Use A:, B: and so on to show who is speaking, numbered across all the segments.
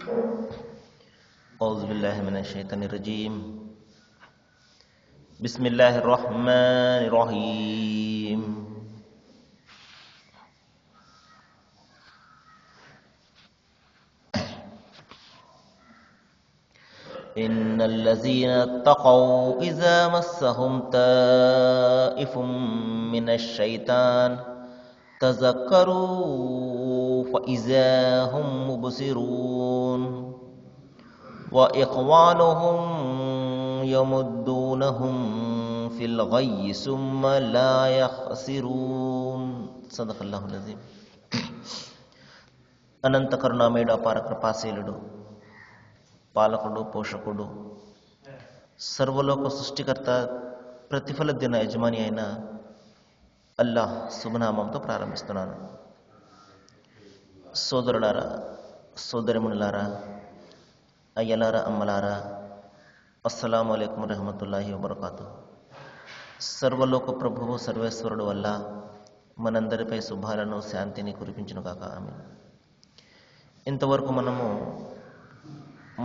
A: أعوذ بالله من الشيطان الرجيم. بسم الله الرحمن الرحيم. إن الذين اتقوا إذا مسهم طائف من الشيطان تذكروا فإذا هم مبصرون وإخوانهم يمدونهم في الغي ثم لا يخسرون. صدق الله العظيم. అనంత కరుణామయుడు అపార కృపాశీలుడు పాలకుడు పోషకుడు సర్వలోక సృష్టికర్త ప్రతిఫల దిన యజమాని అయిన అల్లాహ్ శుభనామంతో ప్రారంభిస్తున్నాను. సోదరులారా, సోదరిమణులారా, అయ్యలారా, అమ్మలారా, అస్సలాము అలైకుం రహమతుల్లాహి వబరకాతు. సర్వలోక ప్రభువు సర్వేశ్వరుడు వల్ల మనందరిపై శుభాలను శాంతిని కురిపించును కాక. ఆమీన్. ఇంతవరకు మనము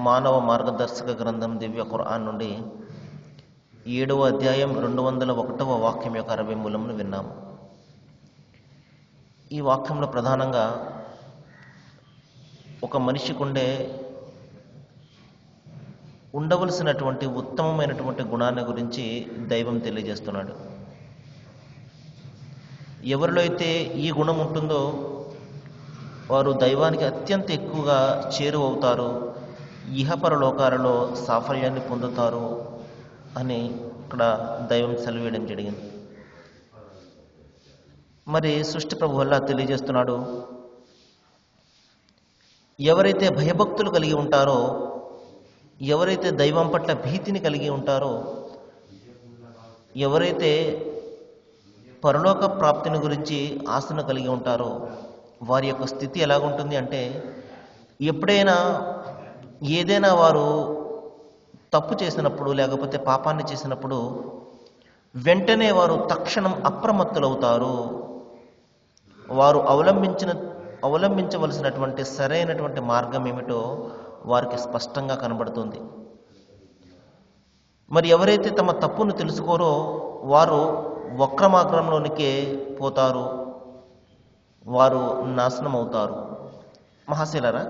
A: మానవ మార్గదర్శక గ్రంథం దివ్య ఖురాన్ నుండి 7వ అధ్యాయం 201వ వాక్యం యొక్క 60 మూలమును విన్నాము. ఈ వాక్యంలో ప్రధానంగా ఒక మనిషికి ఉండవలసినటువంటి ఉత్తమమైనటువంటి గుణాన్ని గురించి దైవం తెలియజేస్తున్నాడు. ఎవరిలో అయితే ఈ గుణం ఉంటుందో వారు దైవానికి అత్యంత ఎక్కువగా చేరువవుతారు, ఇహపర లోకాలలో సాఫల్యాన్ని పొందుతారు అని ఇక్కడ దైవం సెలవేయడం జరిగింది. మరి సృష్టి ప్రభు వల్ల తెలియజేస్తున్నాడు, ఎవరైతే భయభక్తులు కలిగి ఉంటారో, ఎవరైతే దైవం పట్ల భీతిని కలిగి ఉంటారో, ఎవరైతే పరలోక ప్రాప్తిని గురించి ఆశను కలిగి ఉంటారో వారి యొక్క స్థితి ఎలాగుంటుంది అంటే, ఎప్పుడైనా ఏదైనా వారు తప్పు చేసినప్పుడు లేకపోతే పాపాన్ని చేసినప్పుడు వెంటనే వారు తక్షణం అప్రమత్తులవుతారు. వారు అవలంబించవలసినటువంటి సరైనటువంటి మార్గం ఏమిటో వారికి స్పష్టంగా కనబడుతుంది. మరి ఎవరైతే తమ తప్పును తెలుసుకోరో వారు వక్ర మార్గంలోనికే పోతారు, వారు నాశనం అవుతారు. మహాశీలరా,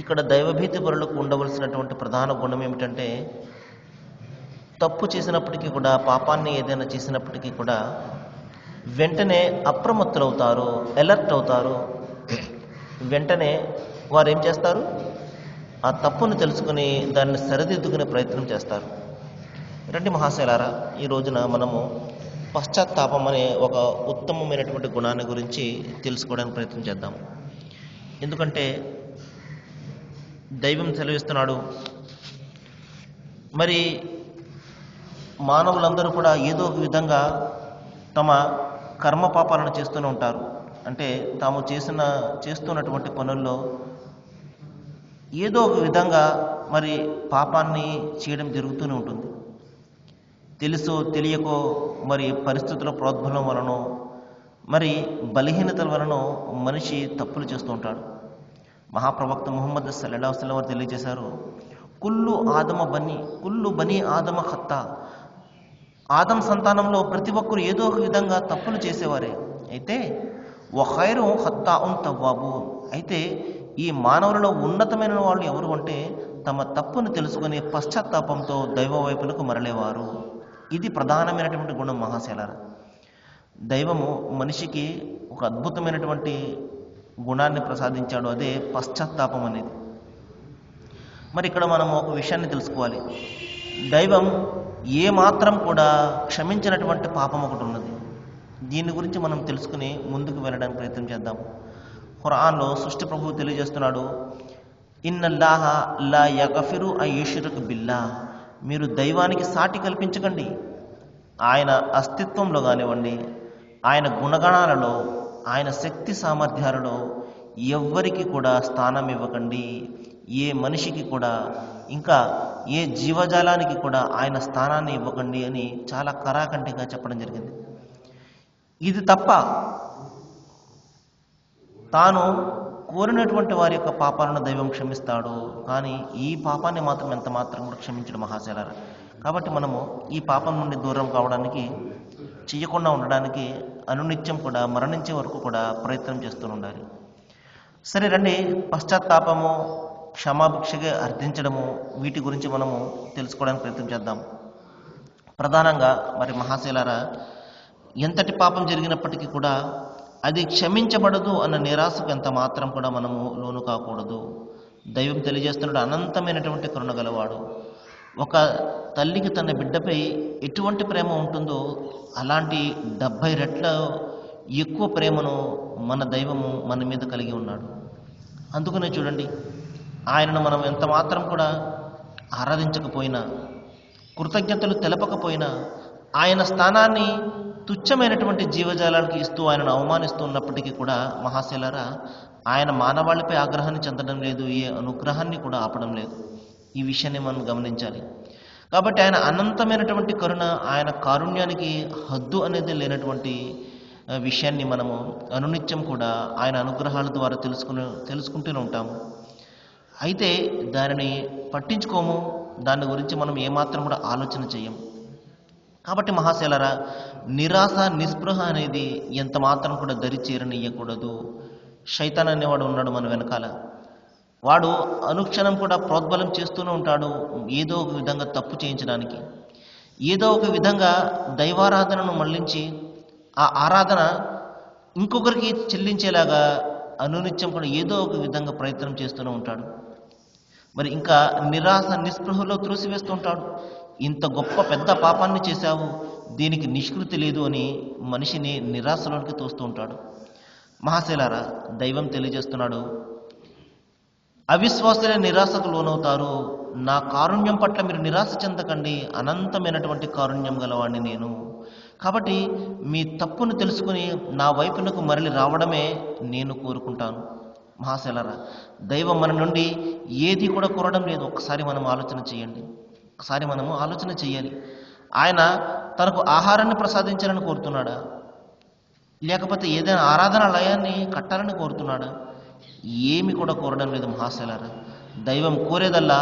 A: ఇక్కడ దైవభీతి పరులకు ఉండవలసినటువంటి ప్రధాన గుణం ఏమిటంటే, తప్పు చేసినప్పటికీ కూడా, పాపాన్ని ఏదైనా చేసినప్పటికీ కూడా వెంటనే అప్రమత్తులవుతారు, అలర్ట్ అవుతారు. వెంటనే వారు ఏం చేస్తారు? ఆ తప్పును తెలుసుకుని దాన్ని సరిదిద్దుకునే ప్రయత్నం చేస్తారు. రండి మహాశైలారా, ఈ రోజున మనము పశ్చాత్తాపం అనే ఒక ఉత్తమమైనటువంటి గుణాన్ని గురించి తెలుసుకోవడానికి ప్రయత్నం చేద్దాం. ఎందుకంటే దైవం సెలవిస్తున్నాడు, మరి మానవులందరూ కూడా ఏదో ఒక విధంగా తమ కర్మ పాపాలను చేస్తూనే ఉంటారు. అంటే తాము చేస్తున్నటువంటి పనుల్లో ఏదో ఒక విధంగా మరి పాపాన్ని చేయడం జరుగుతూనే ఉంటుంది. తెలుసో తెలియకో మరి పరిస్థితుల ప్రోద్బలం వలన, మరి బలహీనతల వలన మనిషి తప్పులు చేస్తూ ఉంటాడు. మహాప్రవక్త ముహమ్మద్ సల్లల్లాహు అలైహి వసల్లం వారు తెలియజేశారు, కుల్లు బనీ ఆదమ ఖత్తా. ఆదం సంతానంలో ప్రతి ఒక్కరు ఏదో ఒక విధంగా తప్పులు చేసేవారే. అయితే వఖైరు ఖత్తాఉన్ తవ్వాబూన్. అయితే ఈ మానవులలో ఉన్నతమైన వాళ్ళు ఎవరు అంటే, తమ తప్పును తెలుసుకుని పశ్చాత్తాపంతో దైవ వైపులకు మరలేవారు. ఇది ప్రధానమైనటువంటి గుణం మహాశైలారా. దైవము మనిషికి ఒక అద్భుతమైనటువంటి గుణాన్ని ప్రసాదించాడు, అదే పశ్చాత్తాపం అనేది. మరి ఇక్కడ మనం ఒక విషయాన్ని తెలుసుకోవాలి. దైవం ఏమాత్రం కూడా క్షమించినటువంటి పాపం ఒకటి ఉన్నది. దీని గురించి మనం తెలుసుకుని ముందుకు వెళ్ళడానికి ప్రయత్నం చేద్దాం. ఖురాన్లో సృష్టి ప్రభువు తెలియజేస్తున్నాడు, ఇన్నల్లాహ లా యగఫిరు అన్ యుష్రక బిల్లాహ్. మీరు దైవానికి సాటి కల్పించకండి. ఆయన అస్తిత్వంలో కానివ్వండి, ఆయన గుణగణాలలో, ఆయన శక్తి సామర్థ్యాలలో ఎవ్వరికి కూడా స్థానం ఇవ్వకండి. ఏ మనిషికి కూడా, ఇంకా ఏ జీవజాలానికి కూడా ఆయన స్థానాన్ని ఇవ్వకండి అని చాలా కరాఖండిగా చెప్పడం జరిగింది. ఇది తప్ప తాను కోరినటువంటి వారి యొక్క పాపాలను దైవం క్షమిస్తాడు, కానీ ఈ పాపాన్ని మాత్రం ఎంత మాత్రం కూడా క్షమించడు మహాశైలారా. కాబట్టి మనము ఈ పాపం నుండి దూరం కావడానికి, చేయకుండా ఉండడానికి అనునిత్యం కూడా మరణించే వరకు కూడా ప్రయత్నం చేస్తూ ఉండాలి. సరే రండి, పశ్చాత్తాపము, క్షమాభిక్షగా అర్థించడము, వీటి గురించి మనము తెలుసుకోవడానికి ప్రయత్నం చేద్దాం. ప్రధానంగా మరి మహాశైలారా, ఎంతటి పాపం జరిగినప్పటికీ కూడా అది క్షమించబడదు అన్న నిరాశకు ఎంత మాత్రం కూడా మనము లోను కాకూడదు. దైవం తెలియజేస్తున్నాడు, అనంతమైనటువంటి కరుణ గలవాడు. ఒక తల్లికి తన బిడ్డపై ఎటువంటి ప్రేమ ఉంటుందో అలాంటి 70 రెట్ల ఎక్కువ ప్రేమను మన దైవము మన మీద కలిగి ఉన్నాడు. అందుకనే చూడండి, ఆయనను మనం ఎంత మాత్రం కూడా ఆరాధించకపోయినా, కృతజ్ఞతలు తెలపకపోయినా, ఆయన స్థానాన్ని తుచ్చమైనటువంటి జీవజాలానికి ఇస్తూ ఆయనను అవమానిస్తూ ఉన్నప్పటికీ కూడా మహాశైలారా, ఆయన మానవాళిపై ఆగ్రహాన్ని చెందడం లేదు, ఏ అనుగ్రహాన్ని కూడా ఆపడం లేదు. ఈ విషయాన్ని మనం గమనించాలి. కాబట్టి ఆయన అనంతమైనటువంటి కరుణ, ఆయన కారుణ్యానికి హద్దు అనేది లేనటువంటి విషయాన్ని మనము అనునిత్యం కూడా ఆయన అనుగ్రహాల ద్వారా తెలుసుకుంటూనే ఉంటాము. అయితే దానిని పట్టించుకోము, దాని గురించి మనం ఏమాత్రం కూడా ఆలోచన చేయం. కాబట్టి మహాశైలారా, నిరాశ నిస్పృహ అనేది ఎంత మాత్రం కూడా దరి చేరనియ్యకూడదు. శైతాన్ అనేవాడు ఉన్నాడు మన వెనకాల. వాడు అనుక్షణం కూడా ప్రోద్బలం చేస్తూనే ఉంటాడు, ఏదో ఒక విధంగా తప్పు చేయించడానికి, ఏదో ఒక విధంగా దైవారాధనను మళ్లించి ఆ ఆరాధన ఇంకొకరికి చెల్లించేలాగా అనునిత్యం కూడా ఏదో ఒక విధంగా ప్రయత్నం చేస్తూనే ఉంటాడు. మరి ఇంకా నిరాశ నిస్పృహలో త్రోసివేస్తూ ఉంటాడు. ఇంత గొప్ప పెద్ద పాపాన్ని చేశావు, దీనికి నిష్కృతి లేదు అని మనిషిని నిరాశలోనికి తోస్తూ ఉంటాడు. మహాశైలారా, దైవం తెలియజేస్తున్నాడు, అవిశ్వాసులే నిరాశకు లోనవుతారు, నా కారుణ్యం పట్ల మీరు నిరాశ చెందకండి, అనంతమైనటువంటి కారుణ్యం గలవాడిని నేను. కాబట్టి మీ తప్పును తెలుసుకుని నా వైపునకు మరలి రావడమే నేను కోరుకుంటాను. మహాశైలారా, దైవం మన నుండి ఏది కూడా కోరడం లేదు. ఒకసారి మనం ఆలోచన చేయండి, ఒకసారి మనము ఆలోచన చేయాలి. ఆయన తనకు ఆహారాన్ని ప్రసాదించాలని కోరుతున్నాడా, లేకపోతే ఏదైనా ఆరాధనాలయాన్ని కట్టాలని కోరుతున్నాడా? ఏమి కూడా కోరడం లేదు మహాశైలారా. దైవం కోరేదల్లా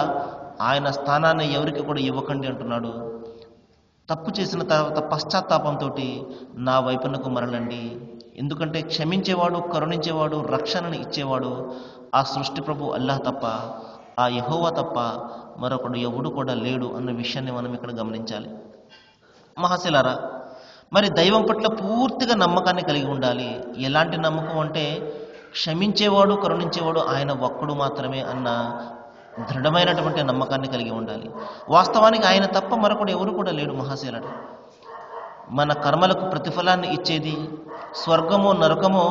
A: ఆయన స్థానాన్ని ఎవరికి కూడా ఇవ్వకండి అంటున్నాడు. తప్పు చేసిన తర్వాత పశ్చాత్తాపంతో నా వైపునకు మరలండి. ఎందుకంటే క్షమించేవాడు, కరుణించేవాడు, రక్షణను ఇచ్చేవాడు ఆ సృష్టి ప్రభు అల్లాహ్ తప్ప, ఆ యెహోవా తప్ప మరొకడు ఎవడు కూడా లేడు అన్న విషయాన్ని మనం ఇక్కడ గమనించాలి. మహాశైలారా, మరి దైవం పట్ల పూర్తిగా నమ్మకాన్ని కలిగి ఉండాలి. ఎలాంటి నమ్మకం అంటే, క్షమించేవాడు, కరుణించేవాడు ఆయన ఒక్కడు మాత్రమే అన్న దృఢమైనటువంటి నమ్మకాన్ని కలిగి ఉండాలి. వాస్తవానికి ఆయన తప్ప మరొకడు ఎవరు కూడా లేడు మహాశైలారా. మన కర్మలకు ప్రతిఫలాన్ని ఇచ్చేది, స్వర్గమో నరకమో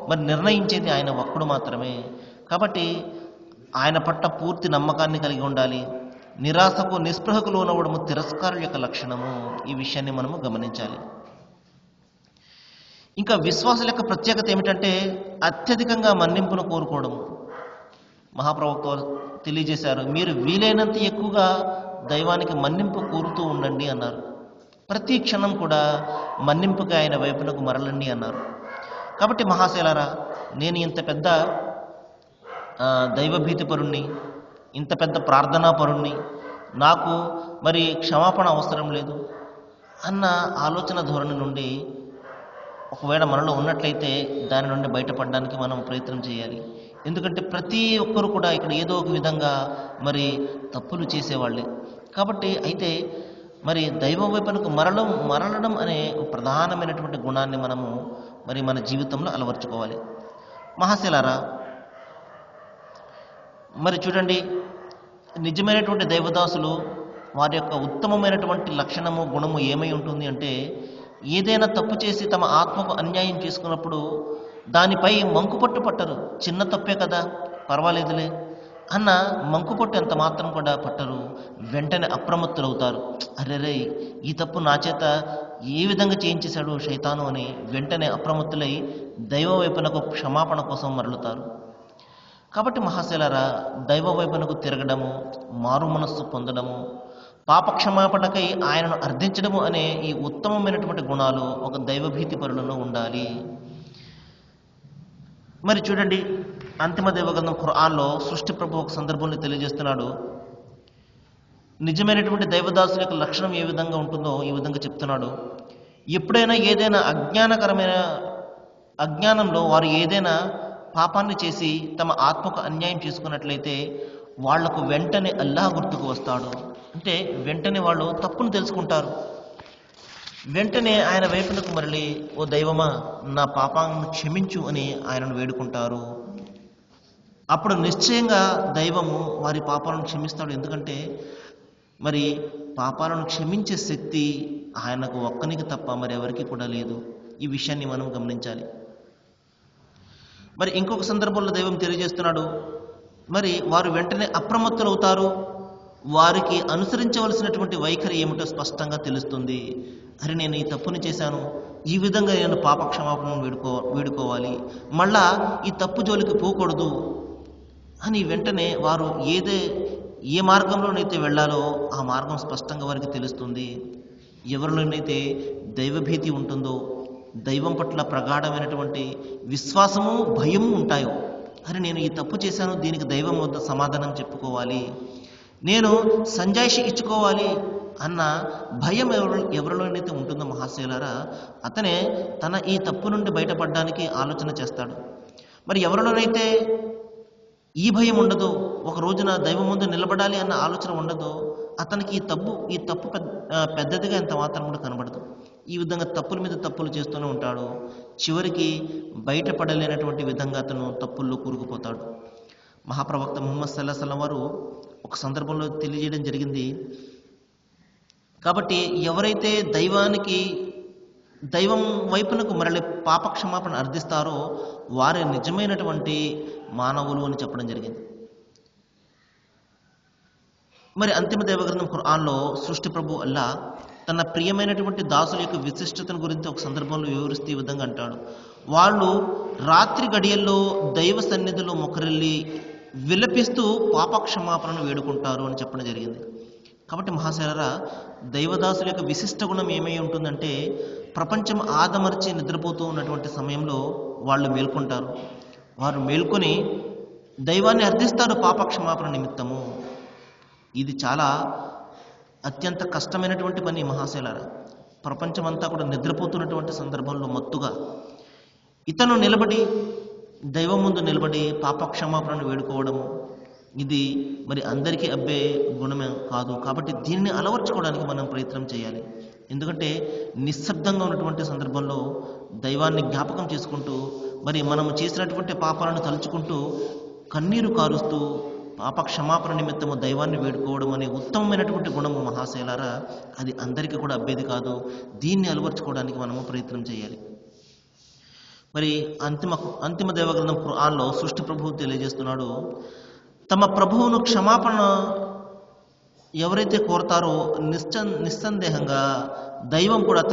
A: మరి నిర్ణయించేది ఆయన ఒక్కడు మాత్రమే. కాబట్టి ఆయన పట్ల పూర్తి నమ్మకాన్ని కలిగి ఉండాలి. నిరాశకు నిస్పృహకు లోనవ్వడము తిరస్కారం యొక్క లక్షణము. ఈ విషయాన్ని మనము గమనించాలి. ఇంకా విశ్వాసుల యొక్క ప్రత్యేకత ఏమిటంటే, అత్యధికంగా మన్నింపును కోరుకోవడము. మహాప్రవక్త తెలియజేశారు, మీరు వీలైనంత ఎక్కువగా దైవానికి మన్నింపు కోరుతూ ఉండండి అన్నారు. ప్రతి క్షణం కూడా మన్నింపుగా ఆయన వైపునకు మరలండి అన్నారు. కాబట్టి మహాశైలారా, నేను ఇంత పెద్ద దైవభీతి పరుణ్ణి, ఇంత పెద్ద ప్రార్థనా పరుణ్ణి, నాకు మరి క్షమాపణ అవసరం లేదు అన్న ఆలోచన ధోరణి నుండి ఒకవేళ మనలో ఉన్నట్లయితే దాని నుండి బయటపడడానికి మనం ప్రయత్నం చేయాలి. ఎందుకంటే ప్రతి ఒక్కరు కూడా ఇక్కడ ఏదో ఒక విధంగా మరి తప్పులు చేసేవాళ్ళే. కాబట్టి అయితే మరి దైవం వైపునకు మరలడం అనే ప్రధానమైనటువంటి గుణాన్ని మనము మరి మన జీవితంలో అలవర్చుకోవాలి. మహాశైలారా, మరి చూడండి, నిజమైనటువంటి దైవదాసులు వారి యొక్క ఉత్తమమైనటువంటి లక్షణము, గుణము ఏమై ఉంటుంది అంటే, ఏదైనా తప్పు చేసి తమ ఆత్మకు అన్యాయం చేసుకున్నప్పుడు దానిపై మంకుపట్టు పట్టరు. చిన్న తప్పే కదా, పర్వాలేదులే అన్న మంకుపట్టు ఎంత మాత్రం కూడా పట్టరు. వెంటనే అప్రమత్తులవుతారు. అరెరే, ఈ తప్పు నా చేత ఏ విధంగా చేయించేశాడు శైతాను అని వెంటనే అప్రమత్తులై దైవ వైపునకు క్షమాపణ కోసం మరలుతారు. కాబట్టి మహాశైలారా, దైవ వైపునకు తిరగడము, మారు మనస్సు పొందడము, పాపక్షమాపణకై ఆయనను అర్థించడము అనే ఈ ఉత్తమమైనటువంటి గుణాలు ఒక దైవభీతి పరులలో ఉండాలి. మరి చూడండి, అంతిమ దైవగ్రంథం ఖురాన్లో సృష్టి ప్రభు ఒక సందర్భంలో తెలియజేస్తున్నాడు. నిజమైనటువంటి దైవదాసుల యొక్క లక్షణం ఏ విధంగా ఉంటుందో ఈ విధంగా చెప్తున్నాడు. ఎప్పుడైనా ఏదైనా అజ్ఞానంలో వారు ఏదైనా పాపాన్ని చేసి తమ ఆత్మకు అన్యాయం చేసుకున్నట్లయితే వాళ్లకు వెంటనే అల్లాహ్ గుర్తుకు వస్తాడు. అంటే వెంటనే వాళ్ళు తప్పును తెలుసుకుంటారు. వెంటనే ఆయన వైపునకు మరలి, ఓ దైవమా, నా పాపాలను క్షమించు అని ఆయనను వేడుకుంటారు. అప్పుడు నిశ్చయంగా దైవము వారి పాపాలను క్షమిస్తాడు. ఎందుకంటే మరి పాపాలను క్షమించే శక్తి ఆయనకు ఒక్కనికి తప్ప మరి ఎవరికి కూడా లేదు. ఈ విషయాన్ని మనం గమనించాలి. మరి ఇంకొక సందర్భంలో దైవం తెలియజేస్తున్నాడు, మరి వారు వెంటనే అప్రమత్తులవుతారు. వారికి అనుసరించవలసినటువంటి వైఖరి ఏమిటో స్పష్టంగా తెలుస్తుంది. అరే, నేను ఈ తప్పుని చేశాను, ఈ విధంగా నేను పాప క్షమాపణను వేడుకోవాలి, మళ్ళా ఈ తప్పు జోలికి పోకూడదు అని వెంటనే వారు ఏ మార్గంలోనైతే వెళ్ళాలో ఆ మార్గం స్పష్టంగా వారికి తెలుస్తుంది. ఎవరిలోనైతే దైవభీతి ఉంటుందో, దైవం పట్ల ప్రగాఢమైనటువంటి విశ్వాసము భయము ఉంటాయో, అరే నేను ఈ తప్పు చేశాను, దీనికి దైవం వద్ద సమాధానం చెప్పుకోవాలి, నేను సంజాయిషి ఇచ్చుకోవాలి అన్న భయం ఎవరిలోనైతే ఉంటుందో మహాశయులారా, అతనే తన ఈ తప్పు నుండి బయటపడడానికి ఆలోచన చేస్తాడు. మరి ఎవరిలోనైతే ఈ భయం ఉండదో, ఒక రోజున దైవం ముందు నిలబడాలి అన్న ఆలోచన ఉండదో, అతనికి ఈ తప్పు పెద్దదిగా ఎంత మాత్రం కూడా కనబడదు. ఈ విధంగా తప్పుల మీద తప్పులు చేస్తూనే ఉంటాడు. చివరికి బయటపడలేనటువంటి విధంగా అతను తప్పుల్లో కూరుకుపోతాడు. మహాప్రవక్త ముహమ్మద్ సల్లల్లాహు అలైహి వసల్లం వారు ఒక సందర్భంలో తెలియజేయడం జరిగింది. కాబట్టి ఎవరైతే దైవం వైపునకు మరలి పాప క్షమాపణ అర్థిస్తారో వారే నిజమైనటువంటి మానవులు అని చెప్పడం జరిగింది. మరి అంతిమ దైవగ్రంథం ఖురాన్లో సృష్టి ప్రభు అల్లా తన ప్రియమైనటువంటి దాసుల యొక్క విశిష్టతను గురించి ఒక సందర్భంలో వివరిస్తూ ఈ విధంగా అంటాడు, వాళ్ళు రాత్రి గడియల్లో దైవ సన్నిధిలో మొకరిల్లి విలపిస్తూ పాప క్షమాపణను వేడుకుంటారు అని చెప్పడం జరిగింది. కాబట్టి మహాశయులారా, దైవదాసుల యొక్క విశిష్ట గుణం ఏమై ఉంటుందంటే, ప్రపంచం ఆదమర్చి నిద్రపోతూ ఉన్నటువంటి సమయంలో వాళ్ళు మేల్కొంటారు. వారు మేల్కొని దైవాన్ని అర్థిస్తారు పాప క్షమాపణ నిమిత్తము. ఇది చాలా అత్యంత కష్టమైనటువంటి పని మహాశయులారా. ప్రపంచమంతా కూడా నిద్రపోతున్నటువంటి సందర్భంలో మత్తుగా ఇతను నిలబడి దైవం ముందు నిలబడి పాప క్షమాపణను వేడుకోవడము, ఇది మరి అందరికీ అబ్బే గుణమే కాదు. కాబట్టి దీనిని అలవర్చుకోవడానికి మనం ప్రయత్నం చేయాలి. ఎందుకంటే నిశ్శబ్దంగా ఉన్నటువంటి సందర్భంలో దైవాన్ని జ్ఞాపకం చేసుకుంటూ, మరి మనము చేసినటువంటి పాపాలను తలుచుకుంటూ కన్నీరు కారుస్తూ పాప క్షమాపణ నిమిత్తము దైవాన్ని వేడుకోవడం అనే ఉత్తమమైనటువంటి గుణము మహాశయులారా, అది అందరికీ కూడా అబ్బేది కాదు. దీన్ని అలవర్చుకోవడానికి మనము ప్రయత్నం చేయాలి. మరి అంతిమ దైవగ్రంథం ఖురాన్లో సృష్టి ప్రభువు తెలియజేస్తున్నాడు, తమ ప్రభువును క్షమాపణ ఎవరైతే కోరతారో నిస్సందేహంగా దైవం కూడా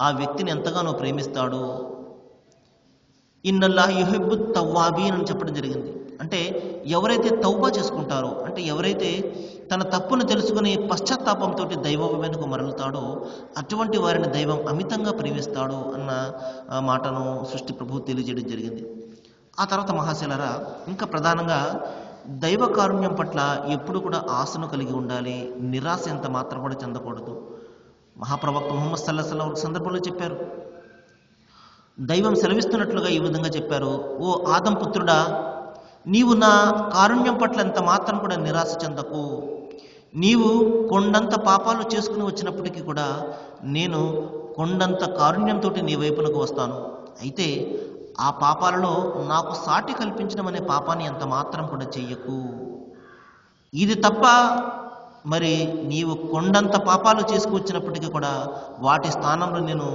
A: ఆ వ్యక్తిని ఎంతగానో ప్రేమిస్తాడు. ఇన్నల్లాహ్ యుహిబ్బు తవ్వాబీన్ అని చెప్పడం జరిగింది. అంటే ఎవరైతే తౌబా చేసుకుంటారో, అంటే ఎవరైతే తన తప్పును తెలుసుకుని పశ్చాత్తాపంతో దైవం వెనుక మరలుతాడో అటువంటి వారిని దైవం అమితంగా ప్రేమిస్తాడు అన్న మాటను సృష్టి ప్రభువు తెలియజేయడం జరిగింది. ఆ తర్వాత మహాశయులారా, ఇంకా ప్రధానంగా దైవ కారుణ్యం పట్ల ఎప్పుడు కూడా ఆశను కలిగి ఉండాలి. నిరాశ ఎంత మాత్రం కూడా చెందకూడదు. మహాప్రవక్త ముహమ్మద్ సల్లల్లాహు అలైహి వసల్లం సందర్భంలో చెప్పారు, దైవం సెలవిస్తున్నట్లుగా ఈ విధంగా చెప్పారు, ఓ ఆదం పుత్రుడా, నీవు నా కారుణ్యం పట్ల ఎంత మాత్రం కూడా నిరాశ చెందకు. నీవు కొండంత పాపాలు చేసుకుని వచ్చినప్పటికీ కూడా నేను కొండంత కారుణ్యంతో నీ వైపునకు వస్తాను. అయితే ఆ పాపాలలో నాకు సాటి కల్పించడం అనే పాపాన్ని ఎంత మాత్రం కూడా చెయ్యకు. ఇది తప్ప మరి నీవు కొండంత పాపాలు చేసుకువచ్చినప్పటికీ కూడా వాటి స్థానంలో నేను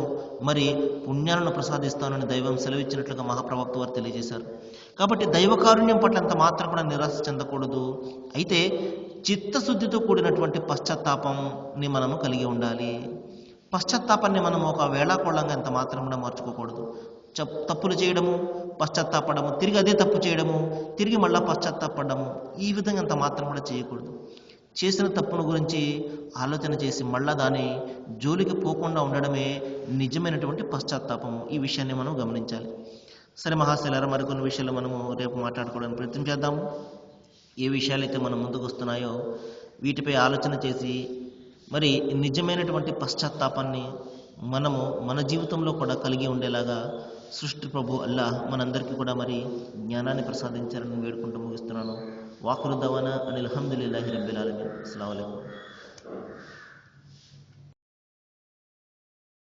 A: మరి పుణ్యాలను ప్రసాదిస్తానని దైవం సెలవిచ్చినట్లుగా మహాప్రవక్త వారు తెలియజేశారు. కాబట్టి దైవకారుణ్యం పట్ల అంత మాత్రం కూడా నిరాశ చెందకూడదు. అయితే చిత్తశుద్ధితో కూడినటువంటి పశ్చాత్తాపంని మనము కలిగి ఉండాలి. పశ్చాత్తాపాన్ని మనం ఒక వేళాకోళంగా ఎంత మాత్రం కూడా మార్చుకోకూడదు. తప్పులు చేయడము, పశ్చాత్తాపడము, తిరిగి అదే తప్పు చేయడము, తిరిగి మళ్ళా పశ్చాత్తాపడము, ఈ విధంగా అంత మాత్రం కూడా చేయకూడదు. చేసిన తప్పును గురించి ఆలోచన చేసి మళ్ళా దాని జోలికి పోకుండా ఉండడమే నిజమైనటువంటి పశ్చాత్తాపము. ఈ విషయాన్ని మనం గమనించాలి. సరే మహాశైలారా, మరికొన్ని విషయాలు మనము రేపు మాట్లాడుకోవడానికి ప్రయత్నం చేద్దాము. ఏ విషయాలైతే మనం ముందుకు వస్తున్నాయో వీటిపై ఆలోచన చేసి మరి నిజమైనటువంటి పశ్చాత్తాపాన్ని మనము మన జీవితంలో కూడా కలిగి ఉండేలాగా సృష్టి ప్రభు అల్లాహ్ మనందరికీ కూడా మరి జ్ఞానాన్ని ప్రసాదించాలని వేడుకుంటూ ముగిస్తున్నాను. వాఖిరు దవానా అనిల్ హమ్దులిల్లాహి రబ్బిల్ ఆలమీన్. అస్సలాము అలైకుం.